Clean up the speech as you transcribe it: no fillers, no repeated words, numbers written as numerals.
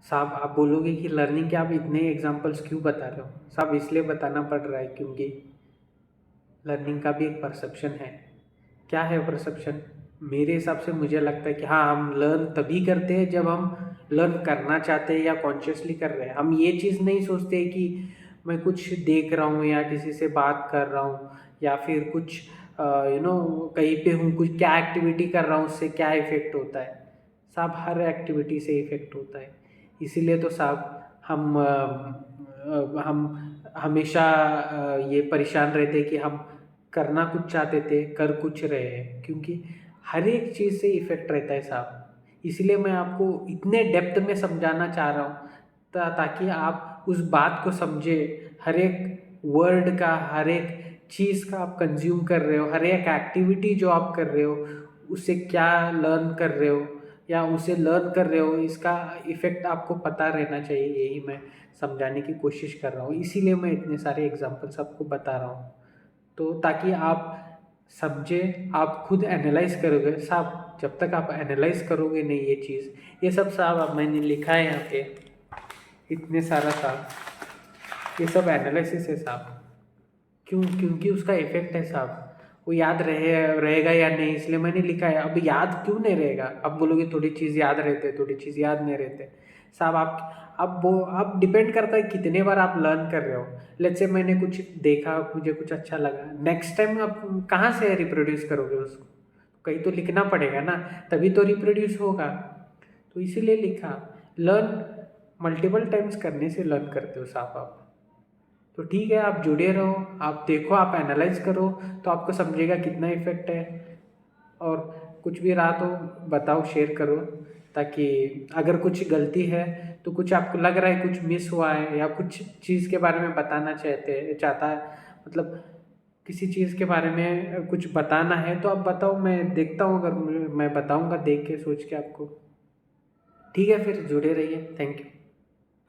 साहब आप बोलोगे कि लर्निंग के आप इतने एग्जांपल्स क्यों बता रहे हो? साहब इसलिए बताना पड़ रहा है क्योंकि लर्निंग का भी एक परसेप्शन है। क्या है परसेप्शन? मेरे हिसाब से मुझे लगता है कि हाँ, हम लर्न तभी करते हैं जब हम लर्न करना चाहते हैं या कॉन्शियसली कर रहे हैं। हम ये चीज़ नहीं सोचते कि मैं कुछ देख रहा हूँ या किसी से बात कर रहा हूँ या फिर कुछ कहीं पे हूँ, कुछ क्या एक्टिविटी कर रहा हूँ, उससे क्या इफ़ेक्ट होता है। साहब हर एक्टिविटी से इफ़ेक्ट होता है। इसीलिए तो साहब हम हमेशा ये परेशान रहते कि हम करना कुछ चाहते थे, कर कुछ रहे हैं, क्योंकि हर एक चीज़ से इफ़ेक्ट रहता है साहब। इसलिए मैं आपको इतने डेप्थ में समझाना चाह रहा हूँ ताकि आप उस बात को समझे। हर एक वर्ड का, हर एक चीज़ का आप कंज्यूम कर रहे हो, हर एक एक्टिविटी जो आप कर रहे हो उससे क्या लर्न कर रहे हो या उसे लर्न कर रहे हो, इसका इफ़ेक्ट आपको पता रहना चाहिए। यही मैं समझाने की कोशिश कर रहा हूँ, इसीलिए मैं इतने सारे एग्जांपल्स आपको बता रहा हूँ। तो ताकि आप समझे, आप खुद एनालाइज करोगे साहब। जब तक आप एनालाइज करोगे नहीं ये चीज़, ये सब साहब अब मैंने लिखा है यहाँ पे इतने सारा साहब, ये सब एनालिसिस है साहब। क्यों? क्योंकि उसका इफेक्ट है साहब। वो याद रहेगा या नहीं, इसलिए मैंने लिखा है। अब याद क्यों नहीं रहेगा? अब बोलोगे थोड़ी चीज़ याद रहते, थोड़ी चीज़ याद नहीं रहते। साहब आप अब वो अब डिपेंड करता है कितने बार आप लर्न कर रहे हो। लेट्स से मैंने कुछ देखा, मुझे कुछ अच्छा लगा, नेक्स्ट टाइम आप कहाँ से रिप्रोड्यूस करोगे उसको? कहीं तो लिखना पड़ेगा ना, तभी तो रिप्रोड्यूस होगा। तो इसीलिए लिखा। लर्न मल्टीपल टाइम्स करने से लर्न करते हो साहब आप। तो ठीक है, आप जुड़े रहो, आप देखो, आप एनालाइज करो, तो आपको समझेगा कितना इफेक्ट है। और कुछ भी रहा तो बताओ, शेयर करो, ताकि अगर कुछ गलती है तो कुछ आपको लग रहा है कुछ मिस हुआ है या कुछ चीज़ के बारे में बताना चाहता है, मतलब किसी चीज़ के बारे में कुछ बताना है तो आप बताओ, मैं देखता हूँ, अगर मैं बताऊँगा देख के सोच के आपको। ठीक है, फिर जुड़े रहिए। Thank you.